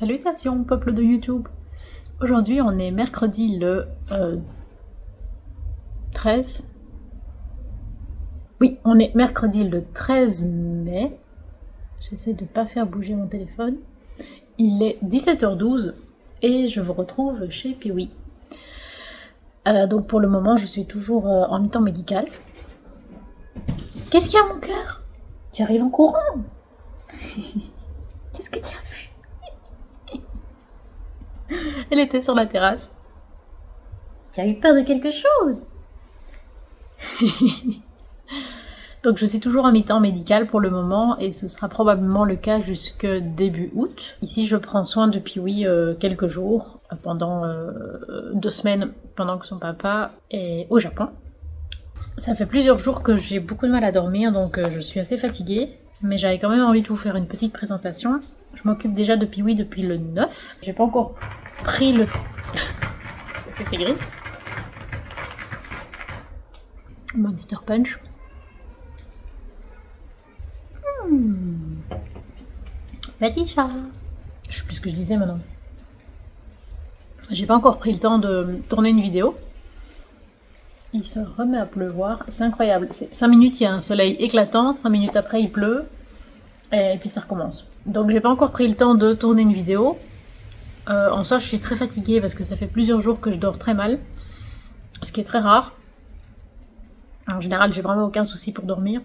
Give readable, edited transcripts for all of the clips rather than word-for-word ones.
Salutations peuple de YouTube. Aujourd'hui on est mercredi le 13. Oui, on est mercredi le 13 mai. J'essaie de ne pas faire bouger mon téléphone. Il est 17h12 et je vous retrouve chez Piwi. Donc pour le moment je suis toujours en mi-temps médical. Qu'est-ce qu'il y a mon cœur? Tu arrives en courant. Qu'est-ce que tu as vu? Elle était sur la terrasse. Tu as eu peur de quelque chose? Donc je suis toujours en mi-temps médical pour le moment et ce sera probablement le cas jusque début août. Ici je prends soin de Piwi quelques jours, pendant 2 semaines pendant que son papa est au Japon. Ça fait plusieurs jours que j'ai beaucoup de mal à dormir donc je suis assez fatiguée. Mais j'avais quand même envie de vous faire une petite présentation. Je m'occupe déjà de Piwi depuis le 9. J'ai pas encore pris le... J'ai fait ses griffes. Monster Punch. Petit chat. Je sais plus ce que je disais maintenant. J'ai pas encore pris le temps de tourner une vidéo. Il se remet à pleuvoir. C'est incroyable. C'est 5 minutes, il y a un soleil éclatant. 5 minutes après, il pleut. Et puis ça recommence. Donc j'ai pas encore pris le temps de tourner une vidéo. En soi, je suis très fatiguée parce que ça fait plusieurs jours que je dors très mal. Ce qui est très rare. En général, j'ai vraiment aucun souci pour dormir.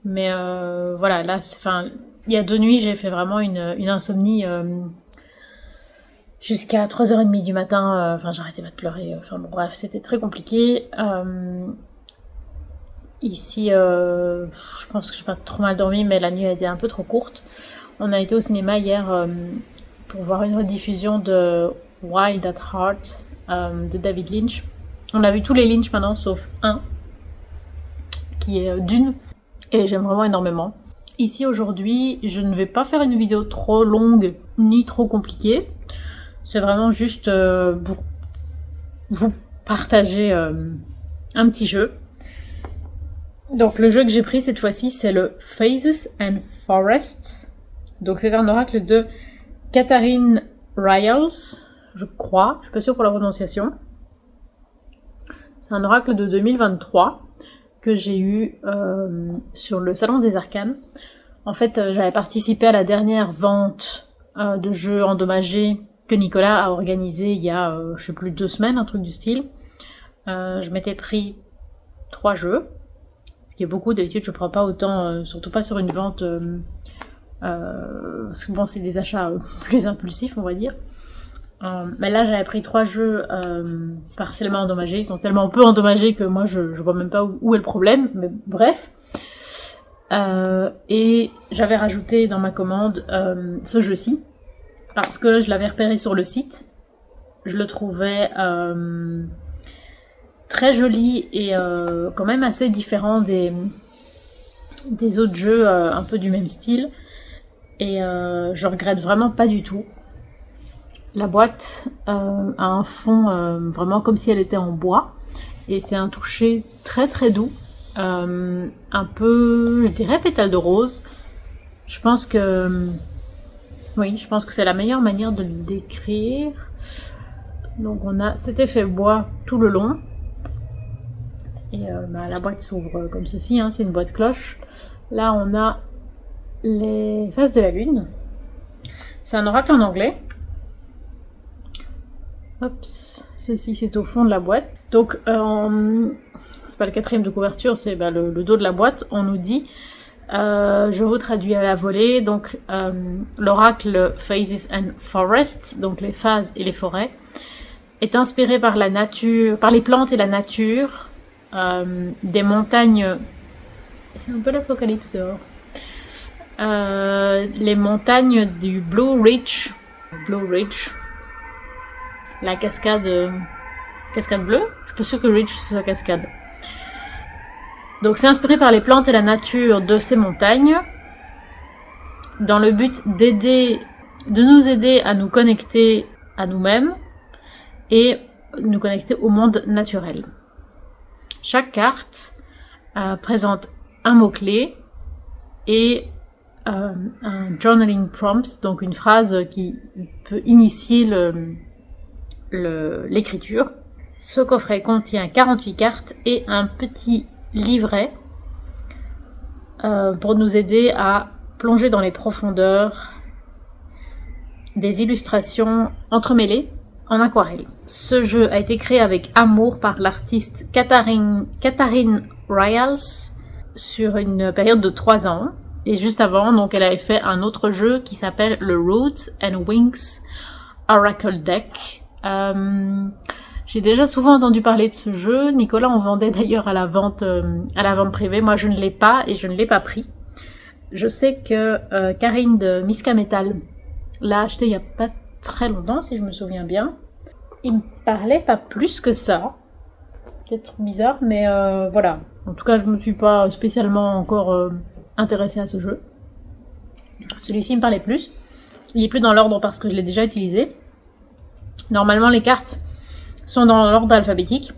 Mais voilà, là, il y a 2 nuits, j'ai fait vraiment une insomnie jusqu'à 3h30 du matin. J'arrêtais pas de pleurer. Bon, bref, c'était très compliqué. Ici, je pense que j'ai pas trop mal dormi, mais la nuit a été un peu trop courte. On a été au cinéma hier pour voir une rediffusion de Wild at Heart de David Lynch. On a vu tous les Lynch maintenant, sauf un, qui est Dune, et j'aime vraiment énormément. Ici, aujourd'hui, je ne vais pas faire une vidéo trop longue, ni trop compliquée. C'est vraiment juste pour vous partager un petit jeu. Donc le jeu que j'ai pris cette fois-ci, c'est le Phases and Forests. Donc c'est un oracle de Katharine Ryals, je crois, je suis pas sûre pour la prononciation. C'est un oracle de 2023 que j'ai eu sur le Salon des Arcanes. En fait, j'avais participé à la dernière vente de jeux endommagés que Nicolas a organisé il y a, je sais plus, 2 semaines, un truc du style. Je m'étais pris 3 jeux. Ce qui est beaucoup, d'habitude je prends pas autant, surtout pas sur une vente, parce que bon c'est des achats plus impulsifs on va dire. Mais là j'avais pris 3 jeux partiellement endommagés, ils sont tellement peu endommagés que moi je vois même pas où est le problème, mais bref. Et j'avais rajouté dans ma commande ce jeu-ci, parce que je l'avais repéré sur le site, je le trouvais... très joli et quand même assez différent des autres jeux un peu du même style. Et je regrette vraiment pas du tout. La boîte a un fond vraiment comme si elle était en bois. Et c'est un toucher très très doux. Un peu, je dirais, pétale de rose. Je pense que... oui, je pense que c'est la meilleure manière de le décrire. Donc on a cet effet bois tout le long. Et la boîte s'ouvre comme ceci, hein, c'est une boîte cloche. Là, on a les phases de la lune. C'est un oracle en anglais. Hop, ceci c'est au fond de la boîte. Donc, c'est pas le 4e de couverture, c'est le dos de la boîte. On nous dit, je vous traduis à la volée, donc l'oracle Phases and Forests, donc les phases et les forêts, est inspiré par la nature, par les plantes et la nature. Des montagnes, c'est un peu l'apocalypse dehors, les montagnes du Blue Ridge, la cascade bleue, je suis pas sûre que Ridge soit cascade. Donc c'est inspiré par les plantes et la nature de ces montagnes, dans le but de nous aider à nous connecter à nous-mêmes et nous connecter au monde naturel. Chaque carte présente un mot-clé et un journaling prompt, donc une phrase qui peut initier l'écriture. Ce coffret contient 48 cartes et un petit livret pour nous aider à plonger dans les profondeurs des illustrations entremêlées en aquarelle. Ce jeu a été créé avec amour par l'artiste Katharine Ryals sur une période de 3 ans. Et juste avant, donc, elle avait fait un autre jeu qui s'appelle le Roots and Wings Oracle Deck. J'ai déjà souvent entendu parler de ce jeu. Nicolas en vendait d'ailleurs à la vente privée. Moi, je ne l'ai pas et je ne l'ai pas pris. Je sais que Karine de Miska Metal l'a acheté il n'y a pas très longtemps, si je me souviens bien. Il me parlait pas plus que ça. Peut-être bizarre, mais voilà. En tout cas, je ne me suis pas spécialement encore intéressée à ce jeu. Celui-ci me parlait plus. Il est plus dans l'ordre parce que je l'ai déjà utilisé. Normalement, les cartes sont dans l'ordre alphabétique.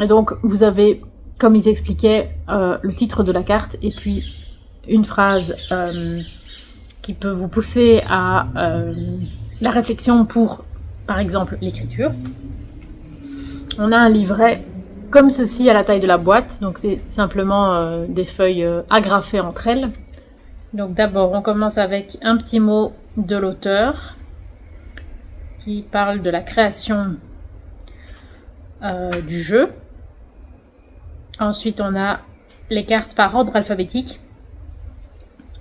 Et donc, vous avez, comme ils expliquaient, le titre de la carte et puis une phrase qui peut vous pousser à la réflexion pour, par exemple, l'écriture. On a un livret comme ceci à la taille de la boîte, donc c'est simplement des feuilles agrafées entre elles. Donc d'abord, on commence avec un petit mot de l'auteur qui parle de la création du jeu. Ensuite, on a les cartes par ordre alphabétique.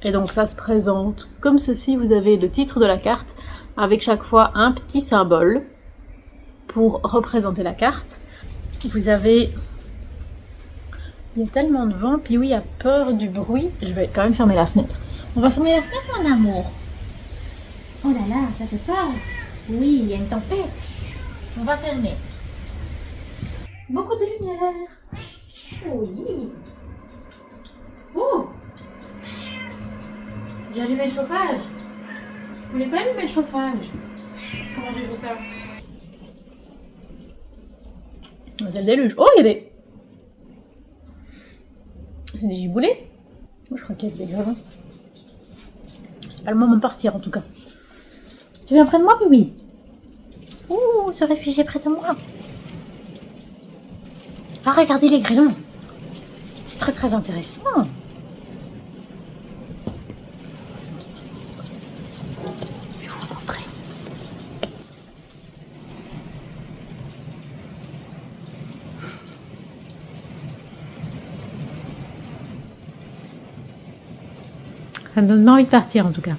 Et donc ça se présente comme ceci. Vous avez le titre de la carte avec chaque fois un petit symbole pour représenter la carte. Vous avez... Il y a tellement de vent, puis oui, il a peur du bruit. Je vais quand même fermer la fenêtre. On va fermer la fenêtre, mon amour. Oh là là, ça fait peur. Oui, il y a une tempête. On va fermer. Beaucoup de lumière. Oui. Oh, j'ai allumé le chauffage. Je voulais pas allumer le chauffage. Comment j'ai fait ça? C'est le déluge. Oh, il y a des... C'est des giboulées. Je crois qu'il y a des gravats. C'est pas le moment de partir en tout cas. Tu viens près de moi, oui. Ouh, se réfugier près de moi. Va regarder les grêlons. C'est très très intéressant. Je vais vous montrer. Ça me donne pas envie de partir en tout cas.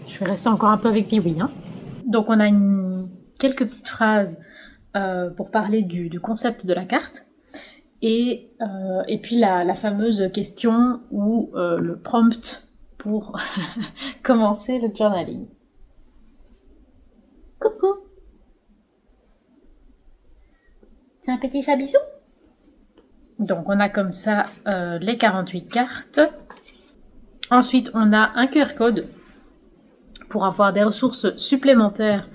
Je vais rester encore un peu avec Piwi. Hein. Donc on a quelques petites phrases pour parler du concept de la carte. Et puis la fameuse question ou le prompt pour commencer le journaling. Coucou! C'est un petit chabisou? Donc on a comme ça les 48 cartes. Ensuite on a un QR code pour avoir des ressources supplémentaires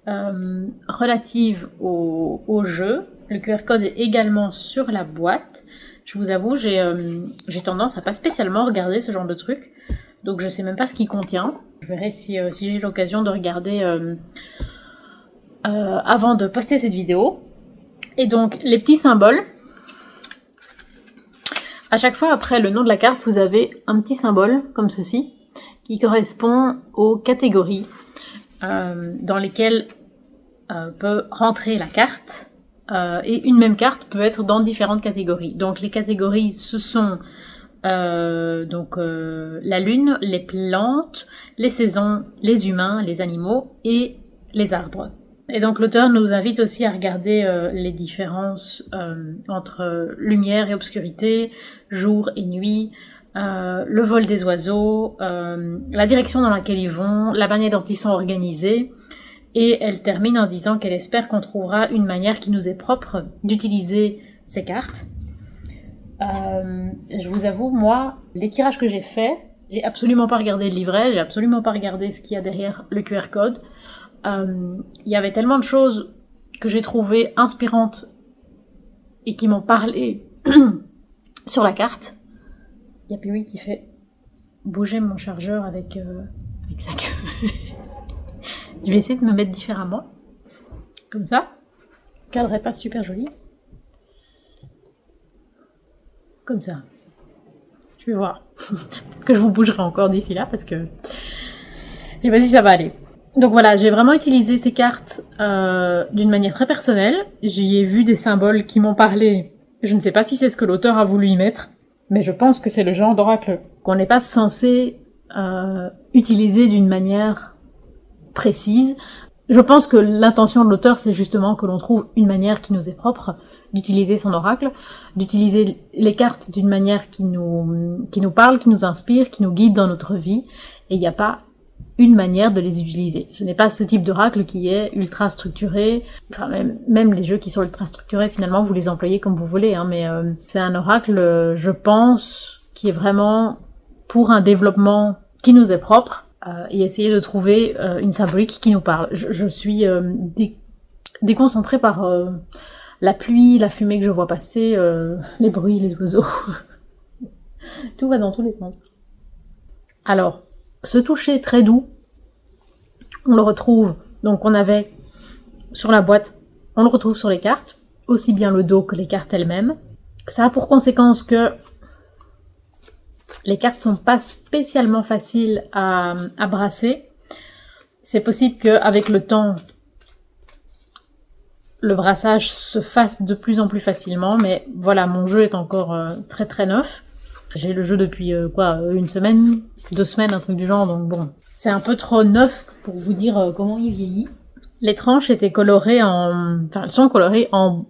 relatives au jeu. Le QR code est également sur la boîte. Je vous avoue, j'ai tendance à pas spécialement regarder ce genre de truc. Donc je sais même pas ce qu'il contient. Je verrai si j'ai l'occasion de regarder avant de poster cette vidéo. Et donc les petits symboles. À chaque fois après le nom de la carte, vous avez un petit symbole comme ceci qui correspond aux catégories dans lesquelles peut rentrer la carte. Et une même carte peut être dans différentes catégories. Donc les catégories, ce sont la lune, les plantes, les saisons, les humains, les animaux et les arbres. Et donc l'auteur nous invite aussi à regarder les différences entre lumière et obscurité, jour et nuit, le vol des oiseaux, la direction dans laquelle ils vont, la manière dont ils sont organisés. Et elle termine en disant qu'elle espère qu'on trouvera une manière qui nous est propre d'utiliser ces cartes. Je vous avoue, moi, les tirages que j'ai faits, j'ai absolument pas regardé le livret, j'ai absolument pas regardé ce qu'il y a derrière le QR code. Il y avait tellement de choses que j'ai trouvées inspirantes et qui m'ont parlé sur la carte. Il y a Piwi qui fait bouger mon chargeur avec sa queue. Je vais essayer de me mettre différemment. Comme ça. Le cadre est pas super joli. Comme ça. Je vais voir. Peut-être que je vous bougerai encore d'ici là parce que je sais pas si ça va aller. Donc voilà, j'ai vraiment utilisé ces cartes d'une manière très personnelle. J'y ai vu des symboles qui m'ont parlé. Je ne sais pas si c'est ce que l'auteur a voulu y mettre, mais je pense que c'est le genre d'oracle qu'on n'est pas censé utiliser d'une manière précise. Je pense que l'intention de l'auteur, c'est justement que l'on trouve une manière qui nous est propre d'utiliser son oracle, d'utiliser les cartes d'une manière qui nous parle, qui nous inspire, qui nous guide dans notre vie, et il n'y a pas une manière de les utiliser. Ce n'est pas ce type d'oracle qui est ultra structuré, enfin même les jeux qui sont ultra structurés, finalement, vous les employez comme vous voulez, hein, mais c'est un oracle, je pense, qui est vraiment pour un développement qui nous est propre, et essayer de trouver une symbolique qui nous parle. Je suis déconcentrée par la pluie, la fumée que je vois passer, les bruits, les oiseaux. Tout va dans tous les sens. Alors, ce toucher très doux, on le retrouve, donc on avait sur la boîte, on le retrouve sur les cartes, aussi bien le dos que les cartes elles-mêmes. Ça a pour conséquence que les cartes sont pas spécialement faciles à brasser. C'est possible qu'avec le temps, le brassage se fasse de plus en plus facilement, mais voilà, mon jeu est encore très très neuf. J'ai le jeu depuis une semaine, 2 semaines, un truc du genre, donc bon, c'est un peu trop neuf pour vous dire comment il vieillit. Les tranches étaient colorées elles sont colorées en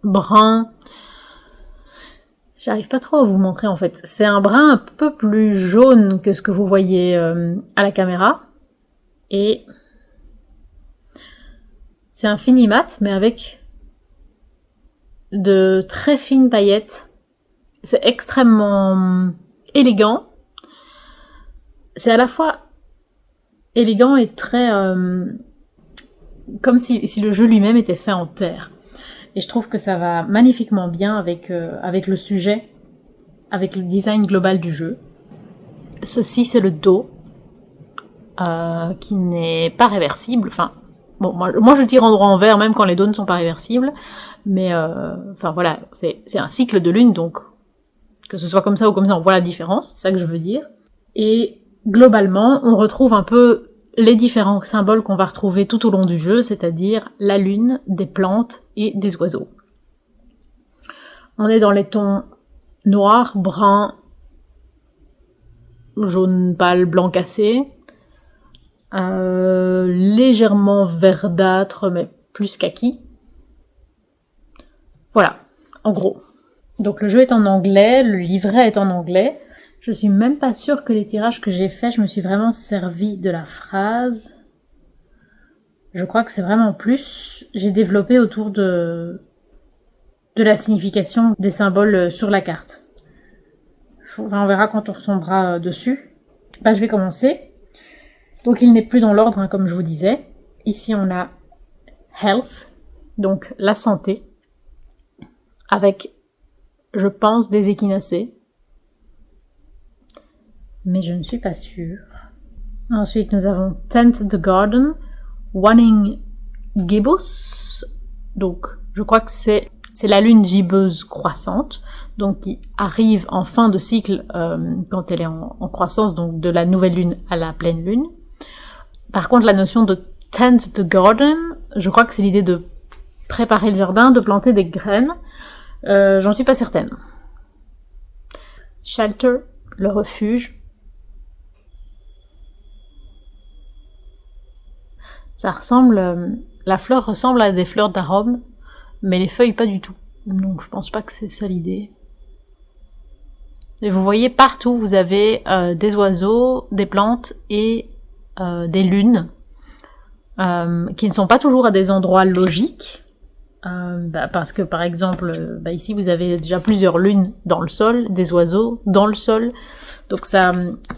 brun. J'arrive pas trop à vous montrer en fait. C'est un brun un peu plus jaune que ce que vous voyez à la caméra. Et c'est un fini mat, mais avec de très fines paillettes. C'est extrêmement élégant. C'est à la fois élégant et très... comme si le jeu lui-même était fait en terre. Et je trouve que ça va magnifiquement bien avec le sujet, avec le design global du jeu. Ceci, c'est le dos, qui n'est pas réversible. Enfin, bon, moi je tire en droit envers, même quand les dos ne sont pas réversibles. Mais, voilà, c'est un cycle de lune, donc que ce soit comme ça ou comme ça, on voit la différence, c'est ça que je veux dire. Et globalement, on retrouve un peu les différents symboles qu'on va retrouver tout au long du jeu, c'est-à-dire la lune, des plantes et des oiseaux. On est dans les tons noir, brun, jaune pâle, blanc cassé, légèrement verdâtre, mais plus kaki. Voilà, en gros. Donc le jeu est en anglais, le livret est en anglais. Je suis même pas sûre que les tirages que j'ai faits, je me suis vraiment servi de la phrase. Je crois que c'est vraiment plus... J'ai développé autour de la signification des symboles sur la carte. On verra quand on retombera dessus. Je vais commencer. Donc il n'est plus dans l'ordre, comme je vous disais. Ici on a Health, donc la santé, avec, je pense, des échinacées. Mais je ne suis pas sûre. Ensuite, nous avons Tent the Garden, Wanning Gibbous. Donc, je crois que c'est la lune gibbeuse croissante, donc qui arrive en fin de cycle quand elle est en croissance, donc de la nouvelle lune à la pleine lune. Par contre, la notion de Tent the Garden, je crois que c'est l'idée de préparer le jardin, de planter des graines. J'en suis pas certaine. Shelter, le refuge. Ça ressemble, la fleur ressemble à des fleurs d'arôme, mais les feuilles pas du tout. Donc je pense pas que c'est ça l'idée. Et vous voyez partout, vous avez des oiseaux, des plantes et des lunes, qui ne sont pas toujours à des endroits logiques, parce que par exemple, ici vous avez déjà plusieurs lunes dans le sol, des oiseaux dans le sol, donc ça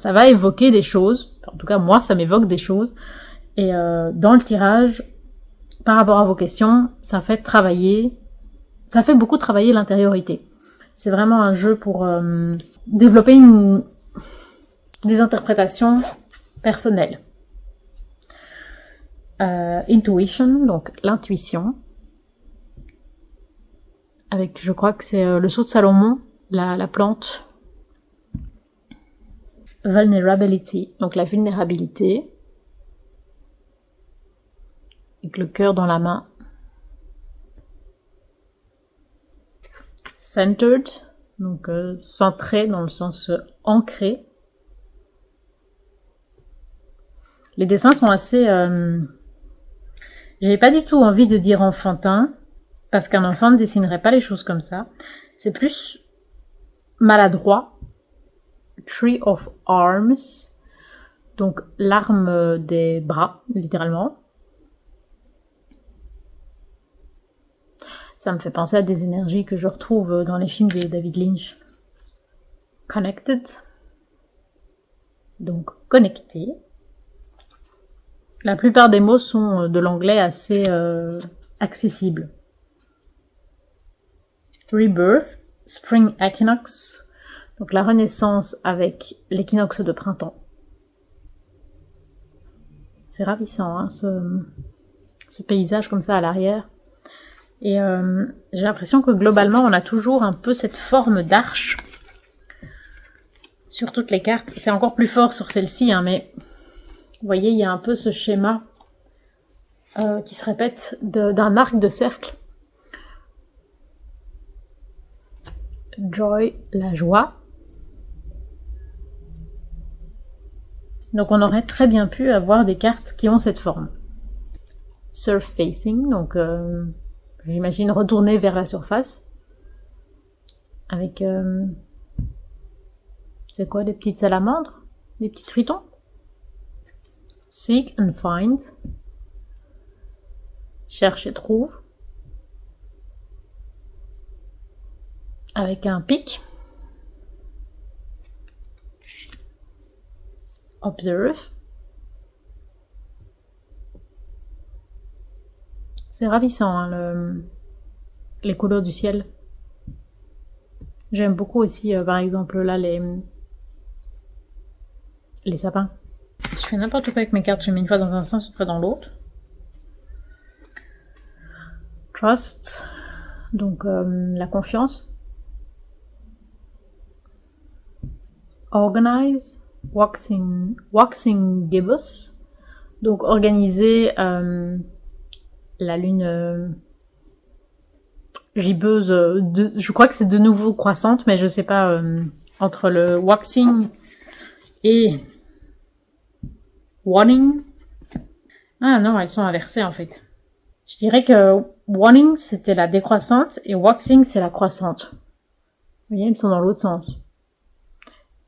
va évoquer des choses, en tout cas moi ça m'évoque des choses. Et dans le tirage, par rapport à vos questions, ça fait beaucoup travailler l'intériorité. C'est vraiment un jeu pour développer une des interprétations personnelles. Intuition, donc l'intuition. Avec, je crois que c'est le sceau de Salomon, la plante. Vulnerability, donc la vulnérabilité. Avec le cœur dans la main. Centered, donc centré dans le sens ancré. Les dessins sont assez... J'ai pas du tout envie de dire enfantin, parce qu'un enfant ne dessinerait pas les choses comme ça. C'est plus maladroit. Tree of Arms, donc l'arme des bras, littéralement. Ça me fait penser à des énergies que je retrouve dans les films de David Lynch. Connected, donc connecté. La plupart des mots sont de l'anglais assez accessible. Rebirth, Spring Equinox, donc la renaissance avec l'équinoxe de printemps. C'est ravissant, hein, ce paysage comme ça à l'arrière. Et j'ai l'impression que globalement, on a toujours un peu cette forme d'arche sur toutes les cartes. C'est encore plus fort sur celle-ci, hein, mais vous voyez, il y a un peu ce schéma qui se répète d'un arc de cercle. Joy, la joie. Donc on aurait très bien pu avoir des cartes qui ont cette forme. Surfacing, donc j'imagine retourner vers la surface. Avec... c'est quoi, des petites salamandres? Des petits tritons? Seek and find. Cherche et trouve. Avec un pic. Observe. C'est ravissant, hein, les couleurs du ciel. J'aime beaucoup aussi, par exemple, là, les sapins. Je fais n'importe quoi avec mes cartes, je mets une fois dans un sens, une fois dans l'autre. Trust, donc la confiance. Organize, waxing gibbous, donc organiser la lune gibbeuse, je crois que c'est de nouveau croissante, mais je sais pas, entre le waxing et waning. Ah non, elles sont inversées en fait. Je dirais que waning c'était la décroissante et waxing c'est la croissante. Vous voyez, elles sont dans l'autre sens.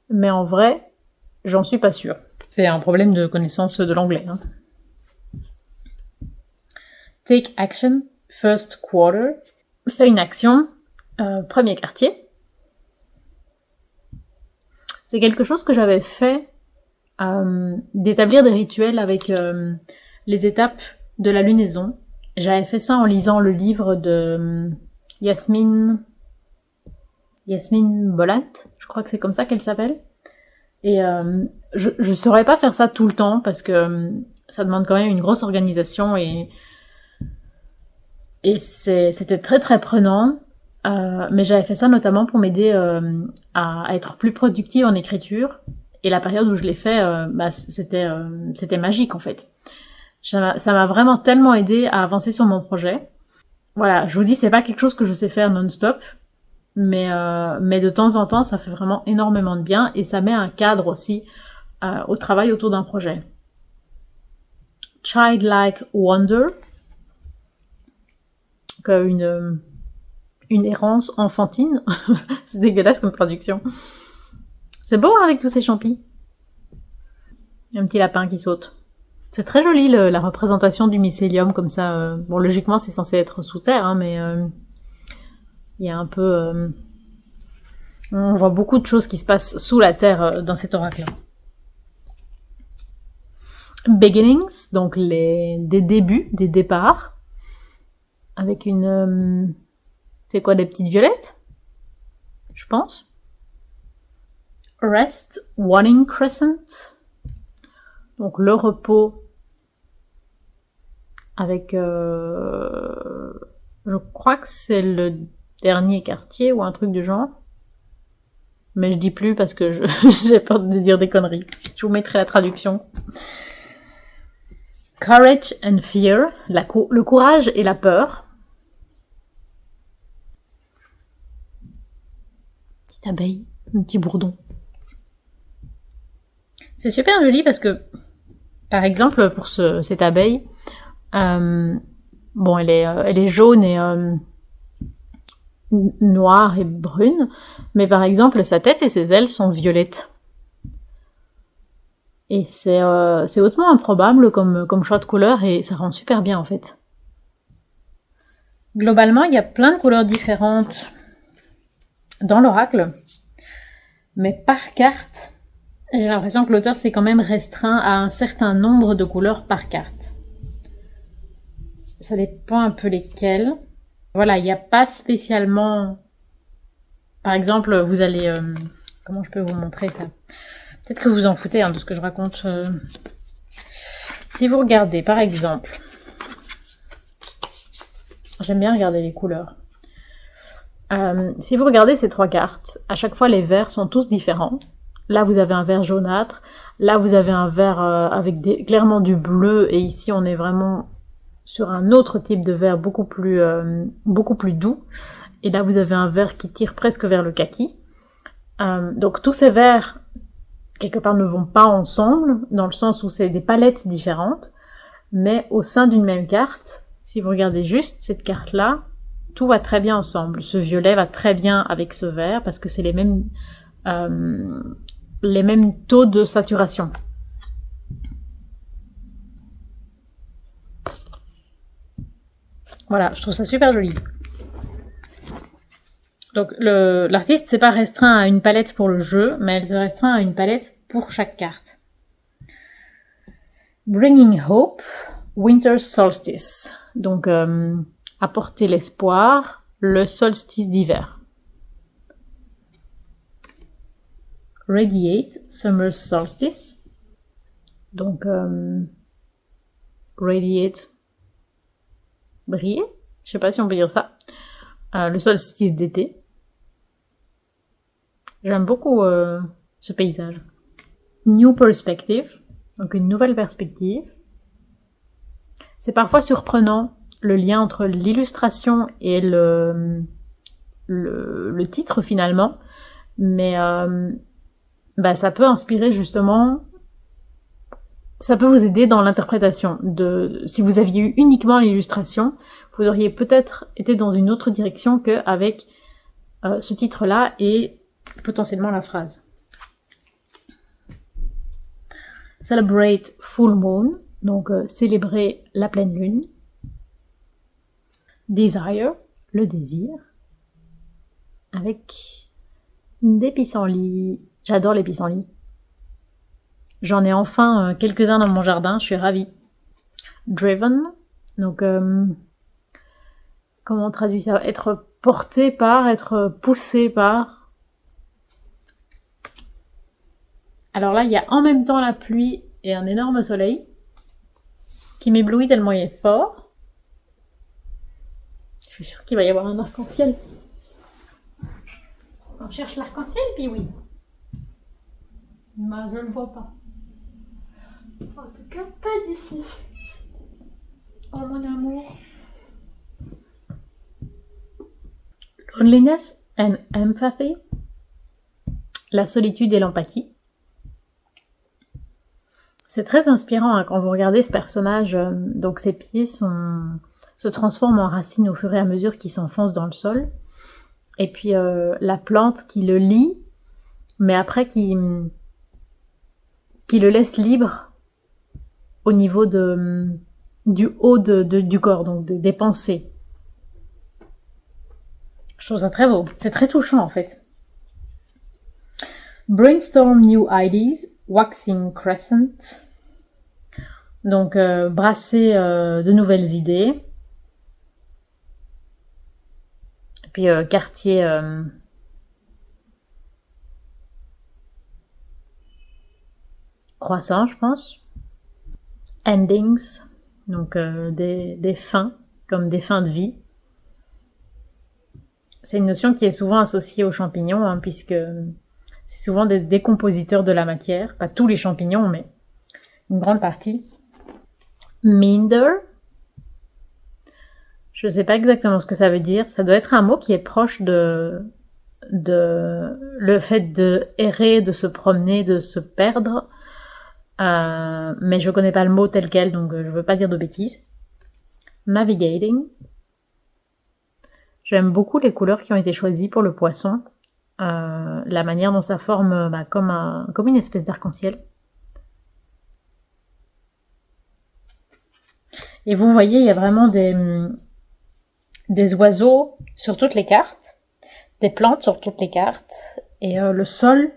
Mais en vrai, j'en suis pas sûre. C'est un problème de connaissance de l'anglais. Hein. Take action, first quarter. Fais une action, premier quartier. C'est quelque chose que j'avais fait, d'établir des rituels avec les étapes de la lunaison. J'avais fait ça en lisant le livre de Yasmine Bolat, je crois que c'est comme ça qu'elle s'appelle. Et je saurais pas faire ça tout le temps parce que ça demande quand même une grosse organisation et c'était très très prenant. Mais j'avais fait ça notamment pour m'aider à être plus productive en écriture. Et la période où je l'ai fait, c'était magique en fait. Ça m'a vraiment tellement aidé à avancer sur mon projet. Voilà, je vous dis, c'est pas quelque chose que je sais faire non-stop. Mais de temps en temps, ça fait vraiment énormément de bien et ça met un cadre aussi au travail autour d'un projet. Childlike wonder, une errance enfantine. C'est dégueulasse comme traduction. C'est beau avec tous ces champis. Un petit lapin qui saute. C'est très joli la représentation du mycélium comme ça. Bon, logiquement, c'est censé être sous terre, hein, mais il y a un peu... on voit beaucoup de choses qui se passent sous la terre dans cet oracle-là. Beginnings, donc des débuts, des départs, avec une... c'est quoi, des petites violettes? Je pense. Rest Wanting Crescent. Donc le repos avec, je crois que c'est le dernier quartier ou un truc du genre. Mais je dis plus parce que j'ai peur de dire des conneries. Je vous mettrai la traduction. Courage and Fear, le courage et la peur. Petite abeille, un petit bourdon. C'est super joli parce que, par exemple, pour cette abeille, bon, elle est jaune et noire et brune, mais par exemple, sa tête et ses ailes sont violettes. Et c'est hautement improbable comme choix de couleur et ça rend super bien en fait. Globalement, il y a plein de couleurs différentes dans l'oracle, mais par carte, j'ai l'impression que l'auteur s'est quand même restreint à un certain nombre de couleurs par carte. Ça dépend un peu lesquelles. Voilà, il n'y a pas spécialement... Par exemple, vous allez... comment je peux vous montrer ça ? Peut-être que vous en foutez de ce que je raconte. Si vous regardez, par exemple... J'aime bien regarder les couleurs. Si vous regardez ces 3 cartes, à chaque fois les verts sont tous différents. Là, vous avez un vert jaunâtre. Là, vous avez un vert avec clairement du bleu. Et ici, on est vraiment sur un autre type de vert beaucoup plus doux. Et là, vous avez un vert qui tire presque vers le kaki. Donc, tous ces verts, quelque part, ne vont pas ensemble, dans le sens où c'est des palettes différentes. Mais au sein d'une même carte, si vous regardez juste cette carte-là, tout va très bien ensemble. Ce violet va très bien avec ce vert, parce que c'est les mêmes taux de saturation. Voilà, je trouve ça super joli. Donc l'artiste s'est pas restreint à une palette pour le jeu, mais elle se restreint à une palette pour chaque carte. Bringing Hope, Winter Solstice. Donc apporter l'espoir, le solstice d'hiver. Radiate, Summer Solstice. Donc radiate, briller, je sais pas si on peut dire ça. Le solstice d'été. J'aime beaucoup ce paysage. New perspective, donc une nouvelle perspective. C'est parfois surprenant le lien entre l'illustration et le titre finalement, mais ça peut inspirer justement, ça peut vous aider dans l'interprétation. Si vous aviez eu uniquement l'illustration, vous auriez peut-être été dans une autre direction qu'avec ce titre-là et potentiellement la phrase. Celebrate full moon, donc célébrer la pleine lune. Desire, le désir, avec des pissenlits. J'adore les pissenlits. J'en ai enfin quelques-uns dans mon jardin, je suis ravie. Driven, donc comment on traduit ça ? Être porté par, être poussé par. Alors là, il y a en même temps la pluie et un énorme soleil qui m'éblouit tellement il est fort. Je suis sûre qu'il va y avoir un arc-en-ciel. On cherche l'arc-en-ciel, puis oui. Mais je le vois pas. En tout cas, pas d'ici. Oh mon amour. Loneliness and empathy. La solitude et l'empathie. C'est très inspirant quand vous regardez ce personnage. Donc ses pieds se transforment en racines au fur et à mesure qu'il s'enfonce dans le sol. Et puis la plante qui le lie, mais après qui le laisse libre au niveau du haut du corps, donc des pensées. Je trouve ça très beau. C'est très touchant en fait. Brainstorm new ideas, waxing crescent. Donc brasser de nouvelles idées. Et puis quartier croissant, je pense. Endings, donc des fins, comme des fins de vie. C'est une notion qui est souvent associée aux champignons, hein, puisque c'est souvent des décompositeurs de la matière. Pas tous les champignons, mais une grande partie. Minder. Je ne sais pas exactement ce que ça veut dire. Ça doit être un mot qui est proche de le fait de errer, de se promener, de se perdre. Mais je connais pas le mot tel quel, donc je veux pas dire de bêtises. Navigating. J'aime beaucoup les couleurs qui ont été choisies pour le poisson. La manière dont ça forme comme une espèce d'arc-en-ciel. Et vous voyez, il y a vraiment des oiseaux sur toutes les cartes, des plantes sur toutes les cartes, et le sol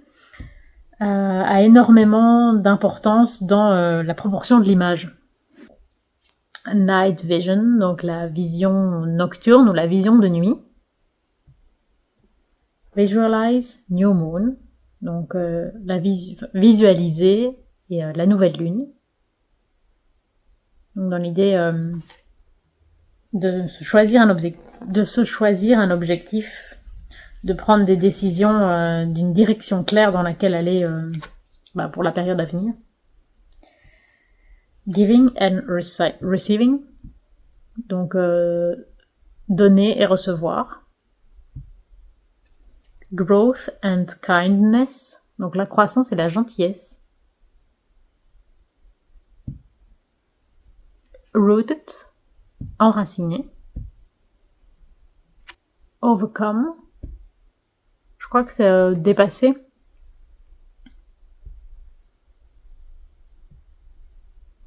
a énormément d'importance dans la proportion de l'image. Night vision, donc la vision nocturne ou la vision de nuit. Visualize new moon, donc visualiser et la nouvelle lune. Donc dans l'idée de se choisir un objectif, de prendre des décisions d'une direction claire dans laquelle aller pour la période à venir. Giving and receiving, donc donner et recevoir. Growth and kindness, donc la croissance et la gentillesse. Rooted, enraciné. Overcome, je crois que c'est dépassé.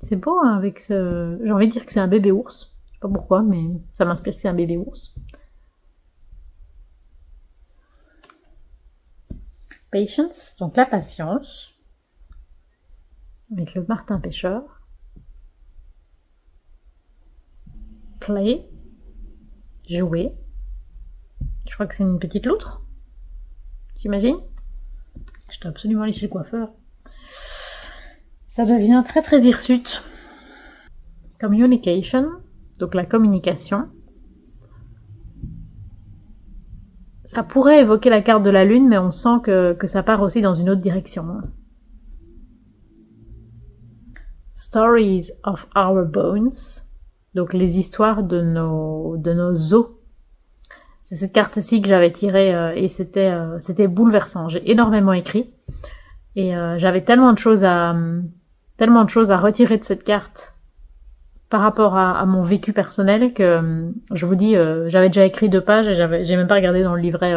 C'est beau hein, avec ce... J'ai envie de dire que c'est un bébé ours. Je sais pas pourquoi, mais ça m'inspire que c'est un bébé ours. Patience, donc la patience. Avec le martin pêcheur. Play, jouer. Je crois que c'est une petite loutre. J'imagine. Je dois absolument aller chez le coiffeur. Ça devient très très hirsute. Communication, donc la communication. Ça pourrait évoquer la carte de la lune, mais on sent que ça part aussi dans une autre direction. Stories of our bones, donc les histoires de nos os. C'est cette carte-ci que j'avais tirée et c'était bouleversant. J'ai énormément écrit et j'avais tellement de choses à retirer de cette carte par rapport à mon vécu personnel que je vous dis, j'avais déjà écrit 2 pages et j'ai même pas regardé dans le livret.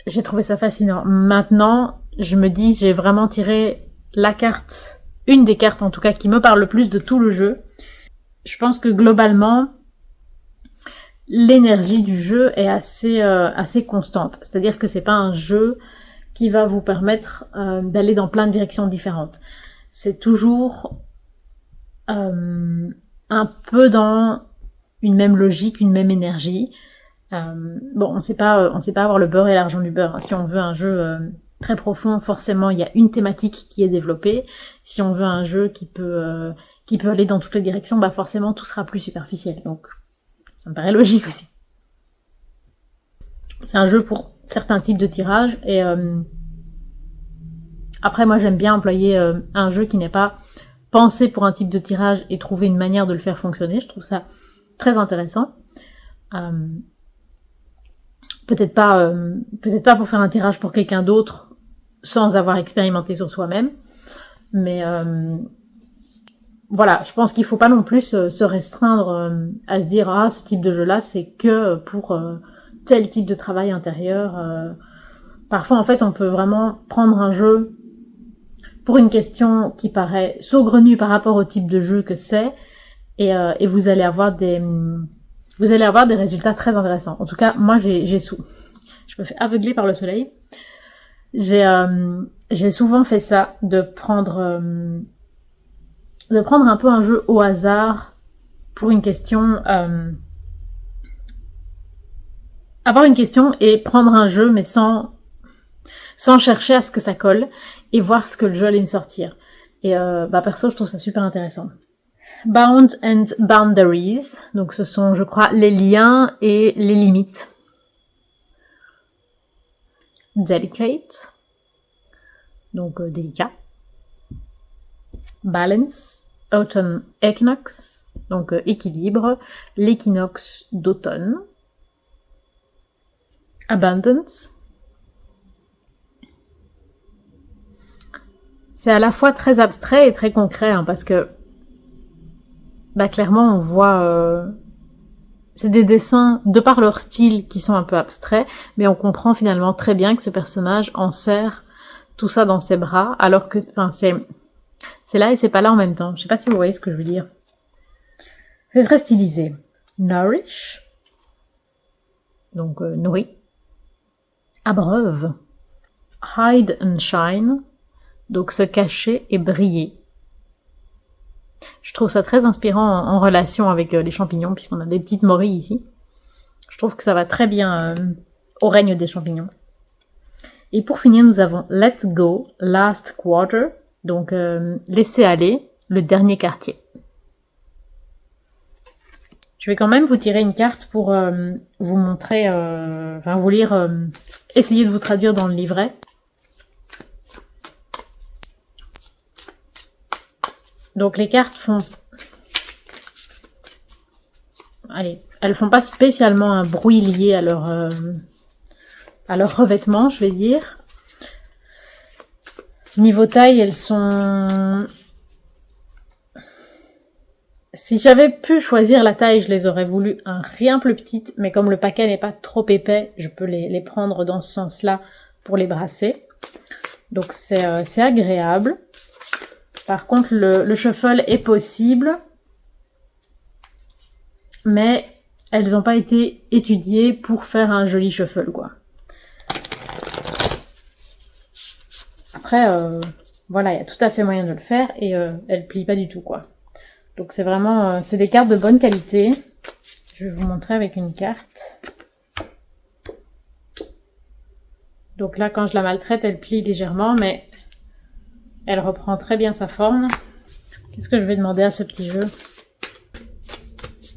J'ai trouvé ça fascinant. Maintenant, je me dis, j'ai vraiment tiré la carte, une des cartes en tout cas qui me parle le plus de tout le jeu. Je pense que globalement, l'énergie du jeu est assez constante. C'est-à-dire que c'est pas un jeu qui va vous permettre d'aller dans plein de directions différentes. C'est toujours un peu dans une même logique, une même énergie. On sait pas avoir le beurre et l'argent du beurre. Si on veut un jeu très profond, forcément il y a une thématique qui est développée. Si on veut un jeu qui peut aller dans toutes les directions, forcément tout sera plus superficiel. Donc ça me paraît logique aussi. C'est un jeu pour certains types de tirages et après moi j'aime bien employer un jeu qui n'est pas pensé pour un type de tirage et trouver une manière de le faire fonctionner. Je trouve ça très intéressant. Peut-être pas pour faire un tirage pour quelqu'un d'autre sans avoir expérimenté sur soi-même, mais voilà, je pense qu'il faut pas non plus se restreindre à se dire ce type de jeu-là c'est que pour tel type de travail intérieur. Parfois en fait on peut vraiment prendre un jeu pour une question qui paraît saugrenue par rapport au type de jeu que c'est, et vous allez avoir des résultats très intéressants. En tout cas, moi je me fais aveugler par le soleil. J'ai souvent fait ça, de prendre un peu un jeu au hasard pour une question, avoir une question et prendre un jeu mais sans sans chercher à ce que ça colle et voir ce que le jeu allait me sortir. Et perso, je trouve ça super intéressant. Bound and Boundaries, donc ce sont, je crois, les liens et les limites. Delicate, donc délicat. Balance, Autumn Equinox, donc équilibre, l'équinoxe d'automne. Abundance. C'est à la fois très abstrait et très concret, hein, parce que clairement on voit... c'est des dessins, de par leur style, qui sont un peu abstraits, mais on comprend finalement très bien que ce personnage enserre tout ça dans ses bras, alors que c'est là et c'est pas là en même temps. Je sais pas si vous voyez ce que je veux dire. C'est très stylisé. Nourish, donc nourri. Abreuve. Hide and shine, donc se cacher et briller. Je trouve ça très inspirant en relation avec les champignons, puisqu'on a des petites morilles ici. Je trouve que ça va très bien au règne des champignons. Et pour finir, nous avons Let Go, Last Quarter, donc laisser aller, le dernier quartier. Je vais quand même vous tirer une carte pour vous montrer, vous lire, essayer de vous traduire dans le livret. Donc les cartes font... elles font pas spécialement un bruit lié à leur revêtement, je vais dire. Niveau taille, elles sont... Si j'avais pu choisir la taille, je les aurais voulu un rien plus petite, mais comme le paquet n'est pas trop épais, je peux les prendre dans ce sens-là pour les brasser. Donc c'est agréable. Par contre, le shuffle est possible, mais elles n'ont pas été étudiées pour faire un joli shuffle, quoi. Après, voilà, il y a tout à fait moyen de le faire et elles plient pas du tout, quoi. Donc c'est vraiment, c'est des cartes de bonne qualité. Je vais vous montrer avec une carte. Donc là, quand je la maltraite, elle plie légèrement, mais elle reprend très bien sa forme. Qu'est-ce que je vais demander à ce petit jeu?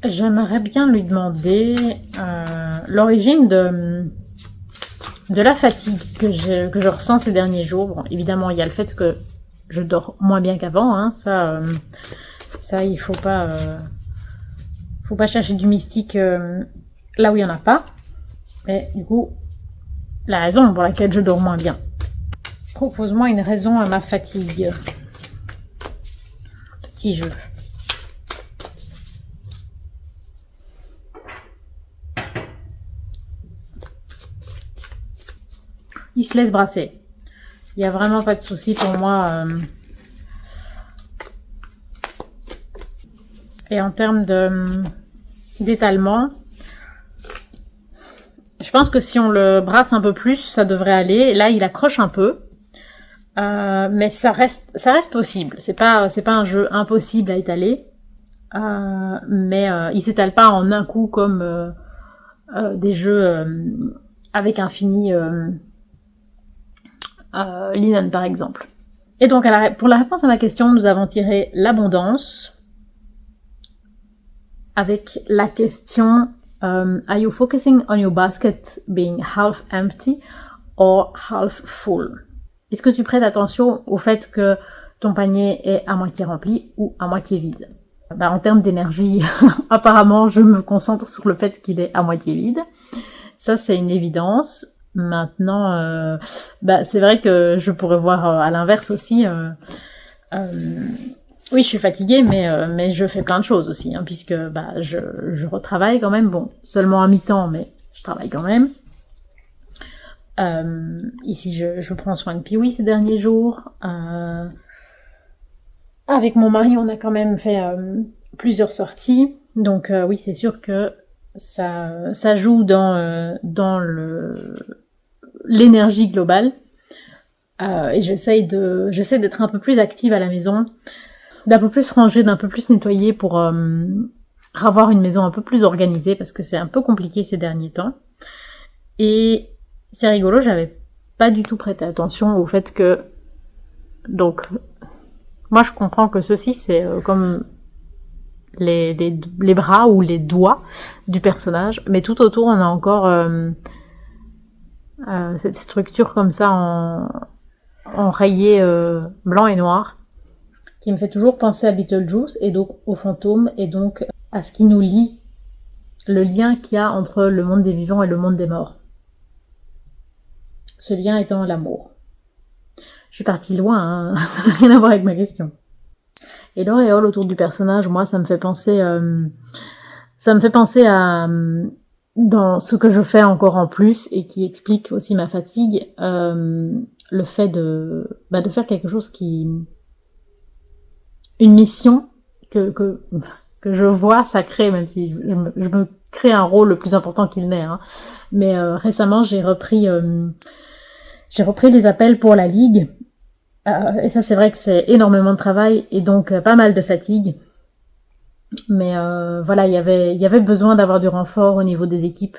J'aimerais bien lui demander l'origine de la fatigue que je ressens ces derniers jours. Bon, évidemment, il y a le fait que je dors moins bien qu'avant, hein, ça, il faut pas chercher du mystique là où il y en a pas. Mais du coup, la raison pour laquelle je dors moins bien. Propose-moi une raison à ma fatigue. Petit jeu. Il se laisse brasser. Il n'y a vraiment pas de souci pour moi. Et en termes d'étalement, je pense que si on le brasse un peu plus, ça devrait aller. Là, il accroche un peu. Mais ça reste possible. C'est pas un jeu impossible à étaler. Mais il s'étale pas en un coup comme des jeux avec un fini Linen par exemple. Et donc pour la réponse à ma question, nous avons tiré l'abondance avec la question Are you focusing on your basket being half empty or half full? Est-ce que tu prêtes attention au fait que ton panier est à moitié rempli ou à moitié vide? En termes d'énergie, apparemment, je me concentre sur le fait qu'il est à moitié vide. Ça, c'est une évidence. Maintenant, c'est vrai que je pourrais voir à l'inverse aussi. Oui, je suis fatiguée, mais je fais plein de choses aussi, hein, puisque je retravaille quand même. Bon, seulement à mi-temps, mais je travaille quand même. Ici, je prends soin de Piwi ces derniers jours. Avec mon mari, on a quand même fait plusieurs sorties. Donc oui, c'est sûr que ça joue dans l'énergie globale. Et j'essaie d'être un peu plus active à la maison, d'un peu plus ranger, d'un peu plus nettoyer pour avoir une maison un peu plus organisée parce que c'est un peu compliqué ces derniers temps. Et c'est rigolo, j'avais pas du tout prêté attention au fait que, donc, moi je comprends que ceci c'est comme les bras ou les doigts du personnage, mais tout autour on a encore cette structure comme ça en rayé blanc et noir, qui me fait toujours penser à Beetlejuice et donc aux fantômes et donc à ce qui nous lie, le lien qu'il y a entre le monde des vivants et le monde des morts. Ce lien étant l'amour. Je suis partie loin, hein, ça n'a rien à voir avec ma question. Et l'auréole autour du personnage, moi, ça me fait penser à dans ce que je fais encore en plus et qui explique aussi ma fatigue, le fait de faire quelque chose une mission que je vois sacrée, même si je me crée un rôle le plus important qu'il n'est, hein. Mais récemment, j'ai repris les appels pour la Ligue. Et ça, c'est vrai que c'est énormément de travail et donc pas mal de fatigue. Mais voilà, il y avait besoin d'avoir du renfort au niveau des équipes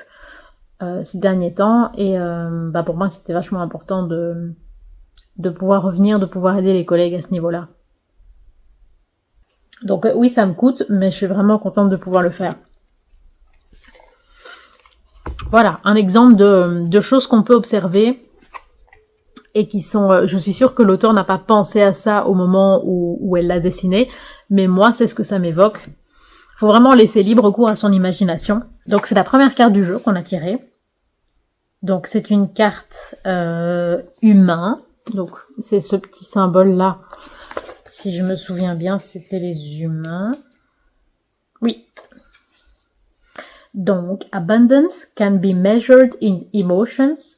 ces derniers temps. Et pour moi, c'était vachement important de pouvoir revenir, de pouvoir aider les collègues à ce niveau-là. Donc oui, ça me coûte, mais je suis vraiment contente de pouvoir le faire. Voilà, un exemple de choses qu'on peut observer et qui sont, je suis sûre que l'auteur n'a pas pensé à ça au moment où elle l'a dessiné, mais moi, c'est ce que ça m'évoque. Il faut vraiment laisser libre cours à son imagination. Donc, c'est la première carte du jeu qu'on a tirée. Donc, c'est une carte humain. Donc, c'est ce petit symbole-là. Si je me souviens bien, c'était les humains. Oui. Donc, abundance can be measured in emotions,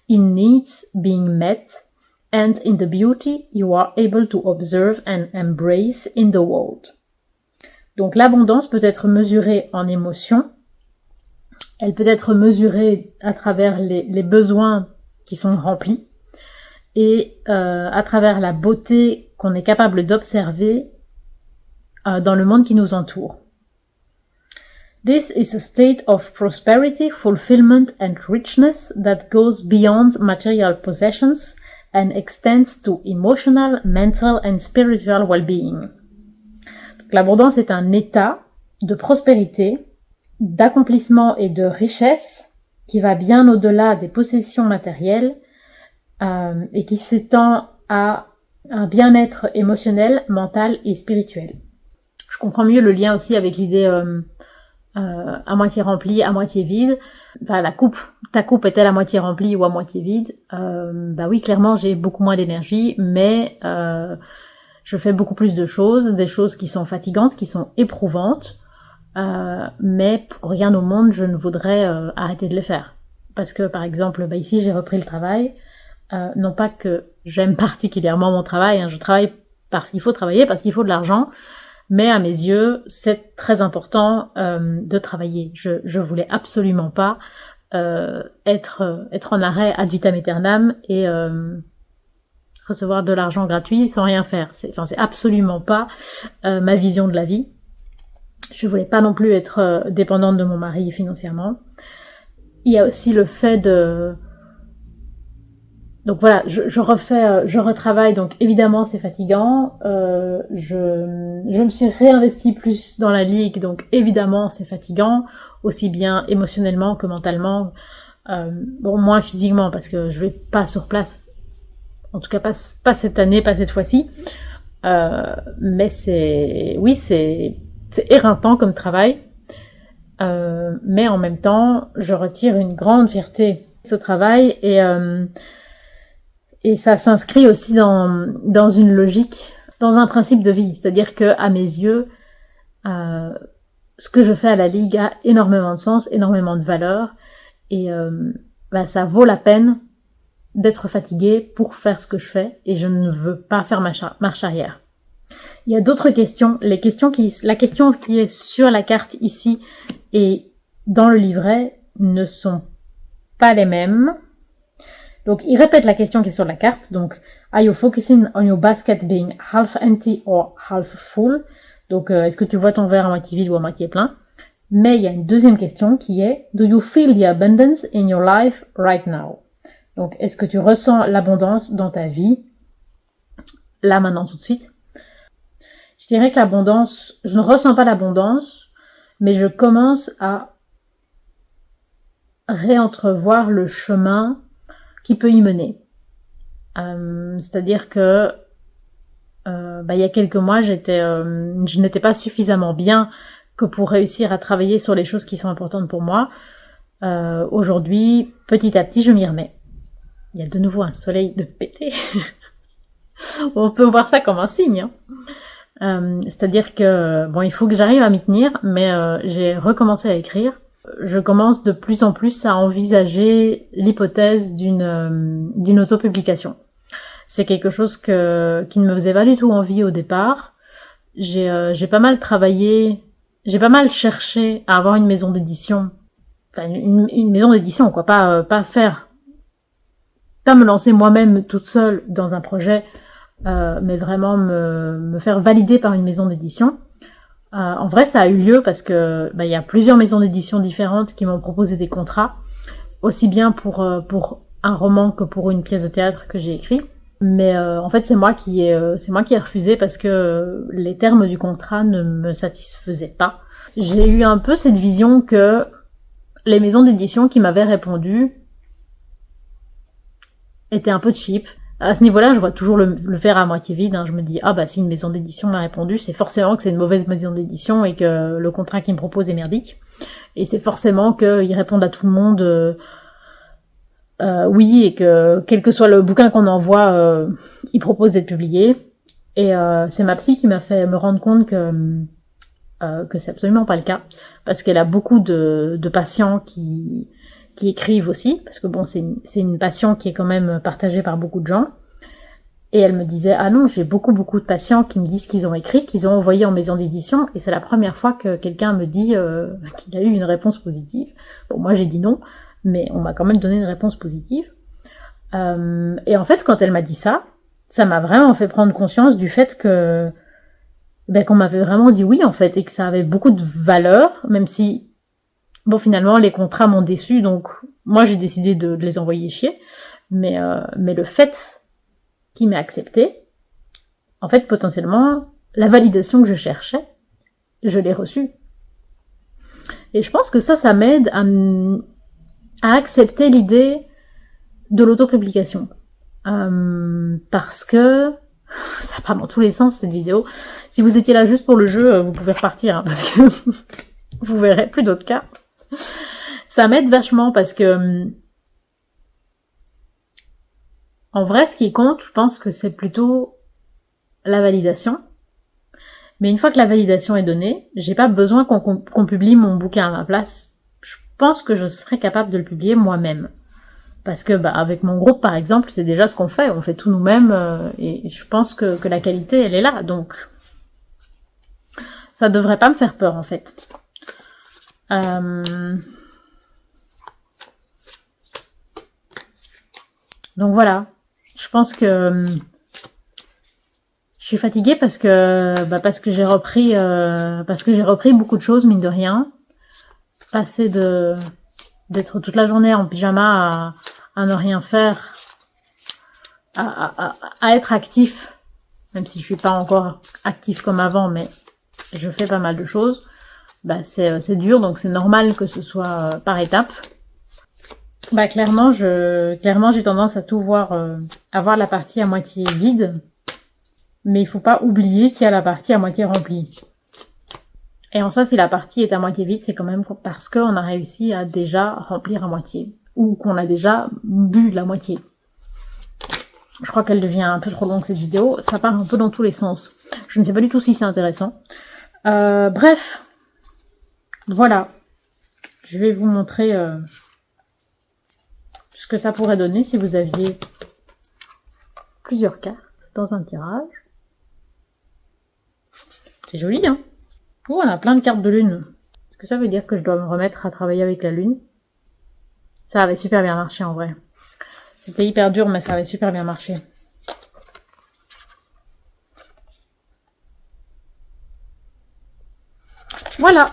in needs being met, and in the beauty you are able to observe and embrace in the world. Donc l'abondance peut être mesurée en émotions, elle peut être mesurée à travers les besoins qui sont remplis, et à travers la beauté qu'on est capable d'observer dans le monde qui nous entoure. This is a state of prosperity, fulfillment and richness that goes beyond material possessions and extends to emotional, mental and spiritual well-being. Donc, l'abondance est un état de prospérité, d'accomplissement et de richesse qui va bien au-delà des possessions matérielles et qui s'étend à un bien-être émotionnel, mental et spirituel. Je comprends mieux le lien aussi avec l'idée à moitié remplie, à moitié vide. Enfin, ta coupe est-elle à moitié remplie ou à moitié vide? Oui, clairement, j'ai beaucoup moins d'énergie, mais je fais beaucoup plus de choses, des choses qui sont fatigantes, qui sont éprouvantes, mais pour rien au monde, je ne voudrais arrêter de les faire. Parce que, par exemple, ici, j'ai repris le travail. Non pas que j'aime particulièrement mon travail, hein, je travaille parce qu'il faut travailler, parce qu'il faut de l'argent, mais à mes yeux, c'est très important de travailler. Je voulais absolument pas être en arrêt ad vitam aeternam et recevoir de l'argent gratuit sans rien faire. C'est absolument pas ma vision de la vie. Je voulais pas non plus être dépendante de mon mari financièrement. Il y a aussi le fait de... Donc voilà, je retravaille, donc évidemment c'est fatigant, je me suis réinvestie plus dans la ligue, donc évidemment c'est fatigant, aussi bien émotionnellement que mentalement, moins physiquement parce que je vais pas sur place, en tout cas pas cette année, pas cette fois-ci, mais c'est éreintant comme travail, mais en même temps je retire une grande fierté de ce travail et ça s'inscrit aussi dans une logique, dans un principe de vie. C'est-à-dire que, à mes yeux, ce que je fais à la Ligue a énormément de sens, énormément de valeur. Et ça vaut la peine d'être fatigué pour faire ce que je fais. Et je ne veux pas faire marche arrière. Il y a d'autres questions. La question qui est sur la carte ici et dans le livret ne sont pas les mêmes. Donc, il répète la question qui est sur la carte. Donc, are you focusing on your basket being half empty or half full? Donc, est-ce que tu vois ton verre à moitié vide ou à moitié plein? Mais il y a une deuxième question qui est, do you feel the abundance in your life right now? Donc, est-ce que tu ressens l'abondance dans ta vie, là, maintenant, tout de suite? Je dirais que l'abondance, je ne ressens pas l'abondance, mais je commence à réentrevoir le chemin qui peut y mener. C'est-à-dire que il y a quelques mois, je n'étais pas suffisamment bien que pour réussir à travailler sur les choses qui sont importantes pour moi. Aujourd'hui, petit à petit, je m'y remets. Il y a de nouveau un soleil de pété. On peut voir ça comme un signe. C'est-à-dire que, bon, il faut que j'arrive à m'y tenir, mais j'ai recommencé à écrire. Je commence de plus en plus à envisager l'hypothèse d'une autopublication. C'est quelque chose qui ne me faisait pas du tout envie au départ. J'ai pas mal travaillé, j'ai pas mal cherché à avoir une maison d'édition. Enfin, une maison d'édition, quoi, pas me lancer moi-même toute seule dans un projet, mais vraiment me faire valider par une maison d'édition. En vrai, ça a eu lieu parce que y a plusieurs maisons d'édition différentes qui m'ont proposé des contrats, aussi bien pour un roman que pour une pièce de théâtre que j'ai écrit. Mais en fait, c'est moi qui ai refusé parce que les termes du contrat ne me satisfaisaient pas. J'ai eu un peu cette vision que les maisons d'édition qui m'avaient répondu étaient un peu cheap. À ce niveau-là, je vois toujours le verre à moitié vide. Je me dis, si une maison d'édition m'a répondu, c'est forcément que c'est une mauvaise maison d'édition et que le contrat qu'ils me proposent est merdique. Et c'est forcément qu'ils répondent à tout le monde oui, et que quel que soit le bouquin qu'on envoie, ils proposent d'être publié. Et c'est ma psy qui m'a fait me rendre compte que c'est absolument pas le cas. Parce qu'elle a beaucoup de patients qui écrivent aussi, parce que bon, c'est une passion qui est quand même partagée par beaucoup de gens. Et elle me disait, ah non, j'ai beaucoup de patients qui me disent qu'ils ont écrit, qu'ils ont envoyé en maison d'édition, et c'est la première fois que quelqu'un me dit qu'il a eu une réponse positive. Bon, moi j'ai dit non, mais on m'a quand même donné une réponse positive. Et en fait, quand elle m'a dit ça m'a vraiment fait prendre conscience du fait que qu'on m'avait vraiment dit oui, en fait, et que ça avait beaucoup de valeur, même si bon, finalement, les contrats m'ont déçu, donc moi j'ai décidé de les envoyer chier. Mais le fait qu'il m'ait accepté, en fait, potentiellement, la validation que je cherchais, je l'ai reçue. Et je pense que ça m'aide à accepter l'idée de l'autopublication. Parce que ça part dans tous les sens, cette vidéo. Si vous étiez là juste pour le jeu, vous pouvez repartir, parce que vous verrez plus d'autres cartes. Ça m'aide vachement parce que en vrai, ce qui compte, je pense que c'est plutôt la validation. Mais une fois que la validation est donnée, j'ai pas besoin qu'on publie mon bouquin à ma place. Je pense que je serais capable de le publier moi-même. Parce que avec mon groupe, par exemple, c'est déjà ce qu'on fait. On fait tout nous-mêmes et je pense que la qualité, elle est là. Donc, ça devrait pas me faire peur, en fait. Donc voilà, je pense que je suis fatiguée parce que j'ai repris beaucoup de choses, mine de rien. Passer d'être toute la journée en pyjama à ne rien faire, à être actif, même si je suis pas encore actif comme avant, mais je fais pas mal de choses. C'est dur, donc c'est normal que ce soit par étapes. Clairement, j'ai tendance à tout voir, à voir la partie à moitié vide, mais il faut pas oublier qu'il y a la partie à moitié remplie. Et en soi, si la partie est à moitié vide, c'est quand même parce qu'on a réussi à déjà remplir à moitié, ou qu'on a déjà bu la moitié. Je crois qu'elle devient un peu trop longue cette vidéo, ça part un peu dans tous les sens. Je ne sais pas du tout si c'est intéressant. Bref, voilà. Je vais vous montrer ce que ça pourrait donner si vous aviez plusieurs cartes dans un tirage. C'est joli, hein? Oh, on a plein de cartes de lune. Est-ce que ça veut dire que je dois me remettre à travailler avec la lune? Ça avait super bien marché en vrai. C'était hyper dur, mais ça avait super bien marché. Voilà.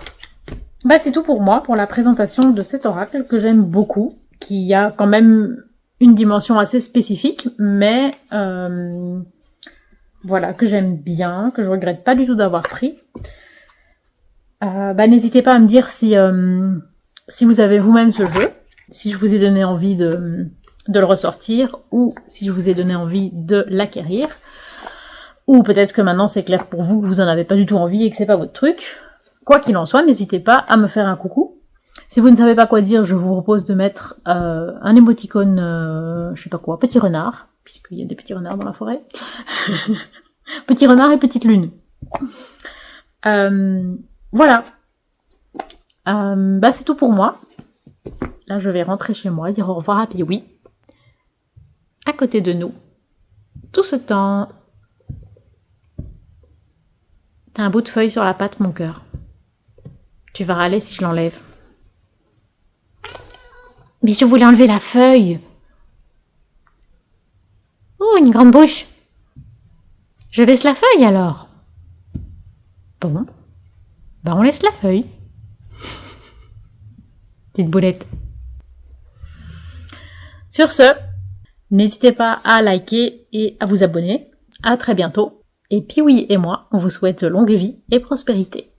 C'est tout pour moi, pour la présentation de cet oracle que j'aime beaucoup, qui a quand même une dimension assez spécifique, mais voilà, que j'aime bien, que je regrette pas du tout d'avoir pris. N'hésitez pas à me dire si vous avez vous-même ce jeu, si je vous ai donné envie de le ressortir, ou si je vous ai donné envie de l'acquérir, ou peut-être que maintenant c'est clair pour vous que vous en avez pas du tout envie et que c'est pas votre truc. Quoi qu'il en soit, n'hésitez pas à me faire un coucou. Si vous ne savez pas quoi dire, je vous propose de mettre un émoticône, je sais pas quoi, petit renard, puisqu'il y a des petits renards dans la forêt. Petit renard et petite lune. Voilà. C'est tout pour moi. Là, je vais rentrer chez moi, dire au revoir à Piwi. À côté de nous. Tout ce temps. T'as un bout de feuille sur la patte, mon cœur. Tu vas râler si je l'enlève. Mais je voulais enlever la feuille. Oh, une grande bouche. Je baisse la feuille alors. Bon. On laisse la feuille. Petite boulette. Sur ce, n'hésitez pas à liker et à vous abonner. À très bientôt. Et Piwi et moi, on vous souhaite longue vie et prospérité.